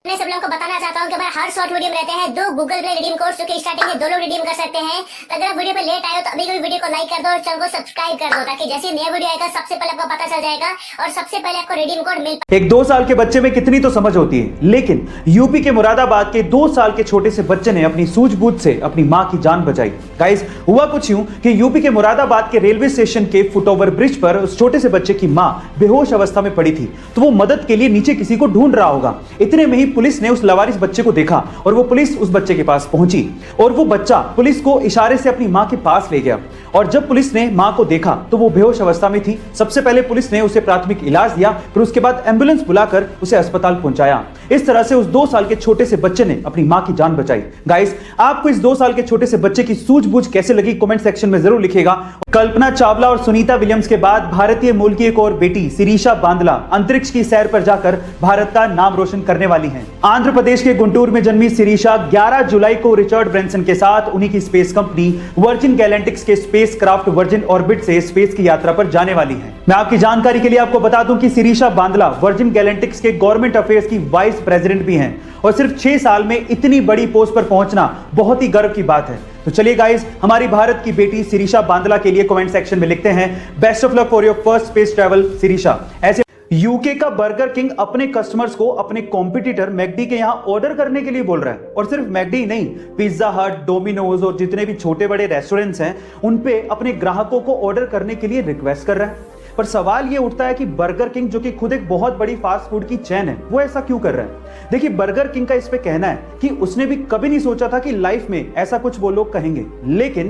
मैं सब लोगों को बताना चाहता हूँ कि हमारे हर शॉर्ट वीडियो में रहते हैं 2 गूगल प्ले रिडीम कोड जो कि स्टार्टिंग में 2 लोग रिडीम कर सकते हैं। तो अगर आप वीडियो पे लेट आए हो तो अभी वीडियो को लाइक कर दो और चैनल को सब्सक्राइब कर दो ताकि जैसे नया वीडियो आएगा सबसे पहले आपको पता चल जाएगा और सबसे पहले आपको रिडीम कोड मिल एक 2 साल के बच्चे में कितनी तो समझ होती है, लेकिन यूपी के मुरादाबाद के 2 साल के छोटे से बच्चे ने अपनी सूझबूझ से अपनी मां की जान बचाई। गाइस, हुआ कुछ यूं कि यूपी के मुरादाबाद के रेलवे स्टेशन के फुटओवर ब्रिज पर उस छोटे से बच्चे की मां बेहोश अवस्था में पड़ी थी, तो वो मदद के लिए नीचे किसी को ढूंढ रहा होगा। इतने में ही पुलिस ने उस लवारिस बच्चे को देखा और वो पुलिस उस बच्चे के पास पहुंची और वो बच्चा पुलिस को इशारे से अपनी मां के पास ले गया। और जब पुलिस ने मां को देखा तो वो बेहोश अवस्था में थी। सबसे पहले पुलिस ने उसे प्राथमिक इलाज दिया, फिर उसके बाद एम्बुलेंस बुलाकर उसे अस्पताल पहुंचाया। इस तरह से उस 2 साल के छोटे से बच्चे ने अपनी मां की जान बचाई। गाइस, आपको इस 2 साल के छोटे से बच्चे की सूझबूझ कैसे लगी कमेंट सेक्शन में जरूर लिखिएगा। कल्पना चावला और सुनीता विलियम्स के बाद भारतीय मूल की एक और बेटी शिरीषा बांदला अंतरिक्ष की सैर पर जाकर भारत का नाम रोशन करने वाली हैं। आंध्र प्रदेश के गुंटूर में जन्मी शिरीषा 11 जुलाई को रिचर्ड ब्रेंसन के साथ उन्हीं की स्पेस कंपनी वर्जिन गैलेक्टिक्स के स्पेस क्राफ्ट वर्जिन ऑर्बिट से स्पेस की यात्रा पर जाने वाली हैं। मैं आपकी जानकारी के लिए आपको बता दूं कि शिरीषा बांदला वर्जिन गैलेक्टिक्स के गवर्नमेंट अफेयर्स की वाइस प्रेसिडेंट भी हैं और सिर्फ 6 साल में इतनी बड़ी पोस्ट पर पहुंचना बहुत ही गर्व की बात है। तो चलिए गाइस, हमारी भारत की बेटी शिरीषा बांदला के लिए कमेंट सेक्शन में लिखते हैं best of luck for your first space travel Shirisha. ऐसे यूके का बर्गर किंग अपने कस्टमर्स को अपने कॉम्पिटिटर मैकडी के यहां ऑर्डर करने के लिए बोल रहा है। और सिर्फ मैकडी नहीं, पिज्जा हट, डोमिनोज और जितने भी छोटे बड़े रेस्टोरेंट्स हैं उन पे अपने ग्राहकों को ऑर्डर करने के लिए रिक्वेस्ट कर रहा है। पर सवाल ये उठता है कि बर्गर किंग, जो कि खुद एक बहुत बड़ी फास्ट फूड की चेन है, वो ऐसा क्यों कर रहा है? देखिए, बर्गर किंग का इस पे कहना है कि उसने भी कभी नहीं सोचा था कि लाइफ में ऐसा कुछ वो लोग कहेंगे, लेकिन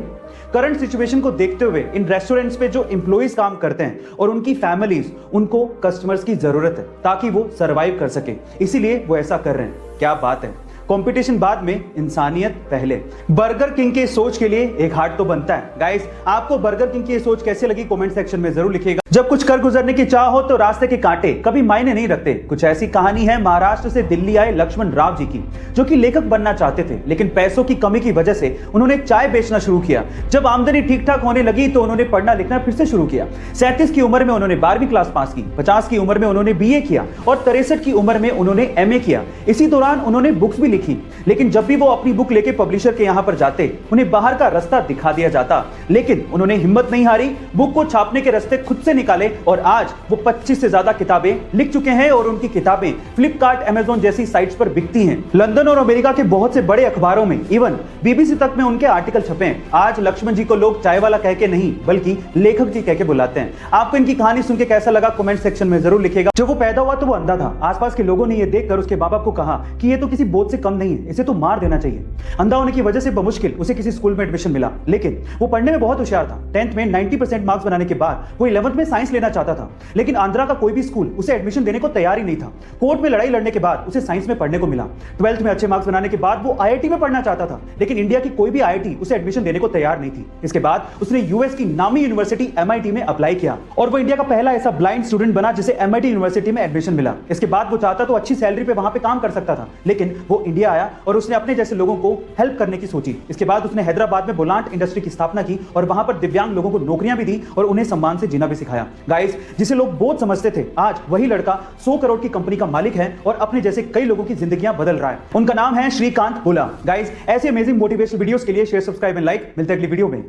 करंट सिचुएशन को देखते हुए इन रेस्टोरेंट्स पे जो एम्प्लॉइज काम करते हैं और उनकी फैमिलीज, उनको कस्टमर्स की जरूरत है ताकि वो सरवाइव कर सके, इसीलिए वो ऐसा कर रहे हैं। क्या बात है! कंपटीशन बाद में, इंसानियत पहले। बर्गर किंग के सोच के लिए एक हार्ट तो बनता है। गाइस, आपको बर्गर किंग की सोच कैसे लगी कमेंट सेक्शन में जरूर लिखिएगा। जब कुछ कर गुजरने की चाह हो तो रास्ते के कांटे कभी मायने नहीं रखते। कुछ ऐसी कहानी है महाराष्ट्र से दिल्ली आए लक्ष्मण राव जी की, जो कि लेखक बनना चाहते थे, लेकिन पैसों की कमी की वजह से उन्होंने चाय बेचना शुरू किया। जब आमदनी ठीक ठाक होने लगी तो उन्होंने पढ़ना लिखना फिर से शुरू किया। 37 की उम्र में उन्होंने 12वीं क्लास पास की, 50 की उम्र में उन्होंने BA किया और 63 की उम्र में उन्होंने MA किया। इसी दौरान उन्होंने बुक्स भी लिखी, लेकिन जब भी वो अपनी बुक लेके पब्लिशर के यहां पर जाते, उन्हें बाहर का रास्ता दिखा दिया जाता, लेकिन उन्होंने हिम्मत नहीं हारी, बुक को छापने के रास्ते खुद से निकाले और आज वो 25 से ज्यादा किताबें लिख चुके हैं और उनकी किताबें फ्लिपकार्ट, अमेज़न जैसी साइट्स पर बिकती हैं। लंदन और अमेरिका के बहुत से बड़े अखबारों में, इवन BBC तक में उनके आर्टिकल छपे हैं। आज लक्ष्मण जी को लोग चाय वाला कह के नहीं बल्कि लेखक जी कह के बुलाते हैं। आपको इनकी कहानी सुन के कैसा लगा कमेंट सेक्शन में जरूर लिखिएगा। जब वो पैदा हुआ तो वो अंधा था। आसपास के लोगों ने ये देखकर उसके मां बाप को कहा कि ये तो किसी बोझ से कम नहीं है, इसे तो मार देना चाहिए। अंधा होने की वजह से बमुश्किल उसे किसी स्कूल में एडमिशन मिला, लेकिन वो पढ़ने में बहुत होशियार था। 10th में 90% मार्क्स बनाने के बाद वो 11th में साइंस लेना चाहता था, लेकिन आंध्रा का कोई भी स्कूल उसे एडमिशन देने को तैयार ही नहीं था। कोर्ट में लड़ाई लड़ने के बाद उसे साइंस में पढ़ने को मिला। 12th में अच्छे मार्क्स बनाने के बाद वो IIT में पढ़ना चाहता था, लेकिन इंडिया की कोई भी IIT उसे एडमिशन देने को तैयार नहीं थी। इसके बाद उसने US की नामी यूनिवर्सिटी MIT में अप्लाई किया और वो इंडिया का पहला ऐसा ब्लाइंड स्टूडेंट बना जिसे MIT यूनिवर्सिटी में एडमिशन मिला। इसके बाद वो चाहता तो अच्छी सैलरी पे वहां पे काम कर सकता था, लेकिन वो इंडिया आया और उसने अपने जैसे लोगों को हेल्प करने की सोची। इसके बाद उसने हैदराबाद में बोलांट इंडस्ट्री की स्थापना की और वहां पर दिव्यांग लोगों को नौकरियां भी दी और उन्हें सम्मान से जीना भी सिखाया। गाइस, जिसे लोग बोझ समझते थे, आज वही लड़का 100 करोड़ की कंपनी का मालिक है और अपने जैसे कई लोगों की जिंदगियां बदल रहा है। उनका नाम है श्रीकांत बोला। गाइस, ऐसे अमेजिंग मोटिवेशनल वीडियोस के लिए शेयर, सब्सक्राइब एंड लाइक। मिलते हैं अगली वीडियो में।